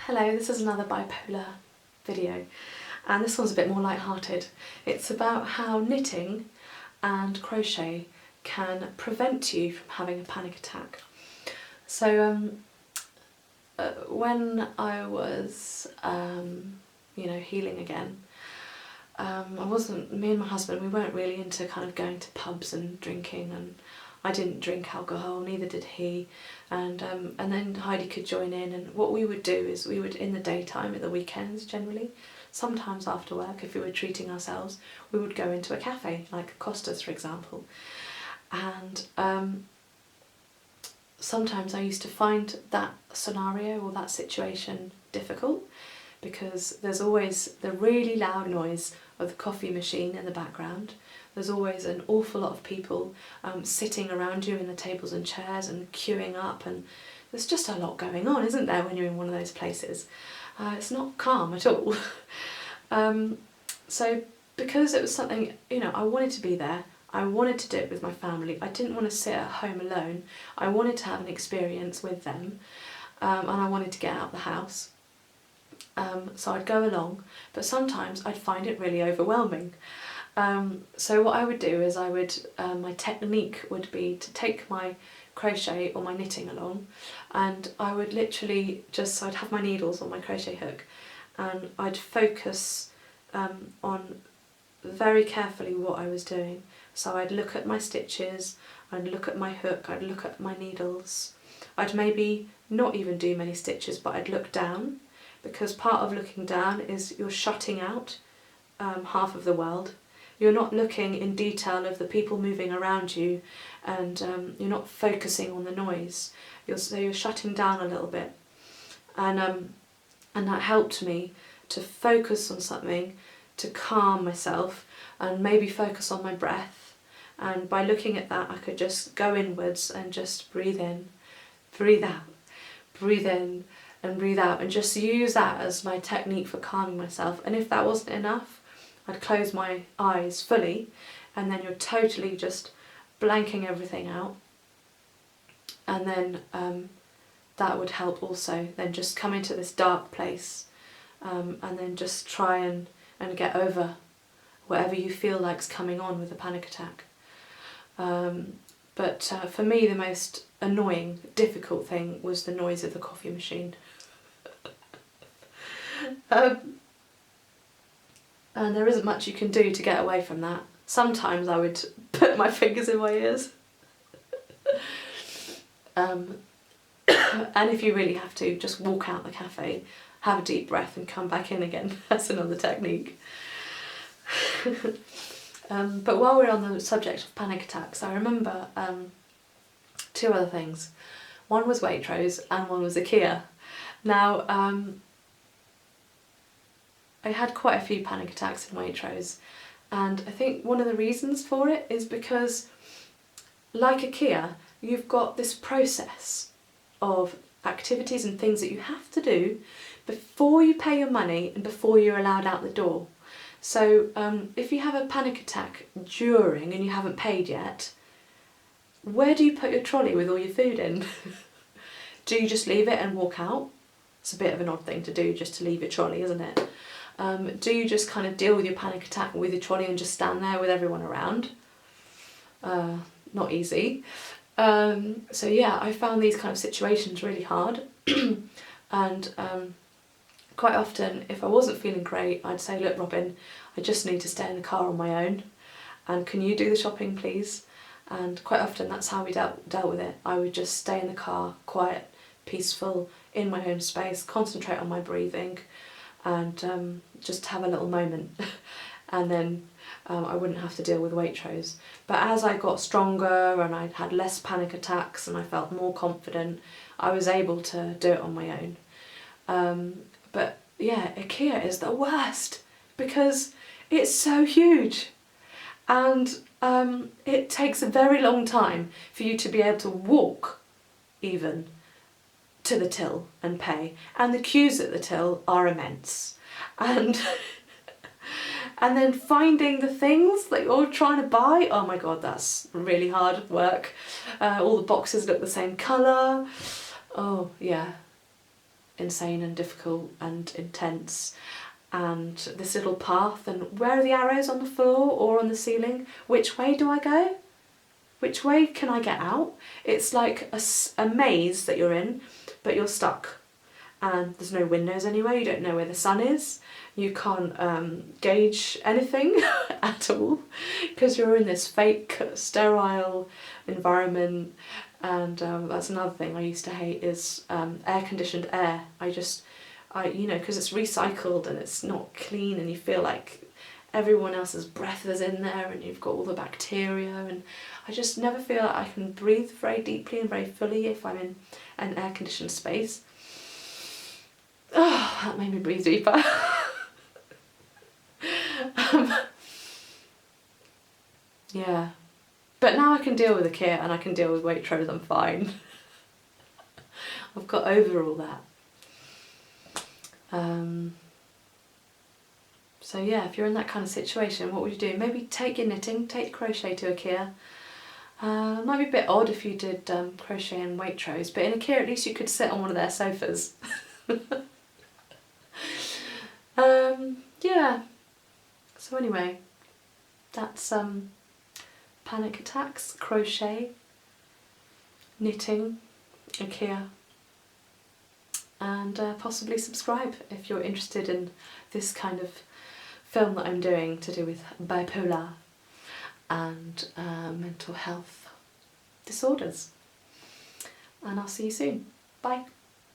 Hello, this is another bipolar video, and this one's a bit more light-hearted. It's about how knitting and crochet can prevent you from having a panic attack. So when I was healing again, me and my husband, we weren't really into kind of going to pubs and drinking, and I didn't drink alcohol, neither did he, and then Heidi could join in, and what we would do is we would, in the daytime, at the weekends generally, sometimes after work, if we were treating ourselves, we would go into a cafe, like Costa's for example, and sometimes I used to find that scenario or that situation difficult, because there's always the really loud noise of the coffee machine in the background. There's always an awful lot of people sitting around you in the tables and chairs and queuing up, and there's just a lot going on, isn't there, when you're in one of those places? It's not calm at all. So because it was something, I wanted to be there, I wanted to do it with my family, I didn't want to sit at home alone, I wanted to have an experience with them, and I wanted to get out of the house. So I'd go along, but sometimes I'd find it really overwhelming. So what I would do is my technique would be to take my crochet or my knitting along, and I would literally so I'd have my needles on my crochet hook, and I'd focus on very carefully what I was doing. So I'd look at my stitches, I'd look at my hook, I'd look at my needles. I'd maybe not even do many stitches, but I'd look down, because part of looking down is you're shutting out half of the world. You're not looking in detail of the people moving around you, and you're not focusing on the noise. You're shutting down a little bit, and that helped me to focus on something, to calm myself, and maybe focus on my breath. And by looking at that, I could just go inwards and just breathe in, breathe out, breathe in and breathe out, and just use that as my technique for calming myself. And if that wasn't enough, I'd close my eyes fully, and then you're totally just blanking everything out, and then that would help also. Then just come into this dark place, and then just try and get over whatever you feel like's coming on with a panic attack. But for me, the most annoying, difficult thing was the noise of the coffee machine. And there isn't much you can do to get away from that. Sometimes I would put my fingers in my ears. And if you really have to, just walk out the cafe, have a deep breath and come back in again. That's another technique. But while we're on the subject of panic attacks, I remember two other things. One was Waitrose and one was IKEA. Now, I had quite a few panic attacks in Waitrose, and I think one of the reasons for it is because, like IKEA, you've got this process of activities and things that you have to do before you pay your money and before you're allowed out the door. So if you have a panic attack during and you haven't paid yet, where do you put your trolley with all your food in? Do you just leave it and walk out? It's a bit of an odd thing to do, just to leave your trolley, isn't it? Do you just kind of deal with your panic attack with your trolley and just stand there with everyone around? Not easy. So yeah, I found these kind of situations really hard. And quite often, if I wasn't feeling great, I'd say, look Robin, I just need to stay in the car on my own, and can you do the shopping please? And quite often that's how we dealt with it. I would just stay in the car, quiet, peaceful, in my own space, concentrate on my breathing, and just have a little moment. And then I wouldn't have to deal with Waitrose. But as I got stronger and I had less panic attacks and I felt more confident, I was able to do it on my own. But yeah, IKEA is the worst because it's so huge, and it takes a very long time for you to be able to walk even to the till and pay, and the queues at the till are immense, and and then finding the things that you're trying to buy, oh my god, that's really hard work. All the boxes look the same colour. Oh yeah, insane and difficult and intense, and this little path, and where are the arrows, on the floor or on the ceiling? Which way do I go? Which way can I get out? It's like a maze that you're in, but you're stuck. And there's no windows anywhere, you don't know where the sun is, you can't gauge anything at all, because you're in this fake, sterile environment. And that's another thing I used to hate, is air-conditioned air. You know, because it's recycled and it's not clean, and you feel like everyone else's breath is in there, and you've got all the bacteria, and I just never feel like I can breathe very deeply and very fully if I'm in an air-conditioned space. Oh, that made me breathe deeper. Yeah, but now I can deal with the kit and I can deal with Waitrose, I'm fine. I've got over all that. So yeah, if you're in that kind of situation, what would you do? Maybe take your knitting, take crochet to IKEA. It might be a bit odd if you did crochet in Waitrose, but in IKEA at least you could sit on one of their sofas. Yeah, so anyway, that's panic attacks, crochet, knitting, IKEA, and possibly subscribe if you're interested in this kind of film that I'm doing to do with bipolar and mental health disorders. And I'll see you soon. Bye.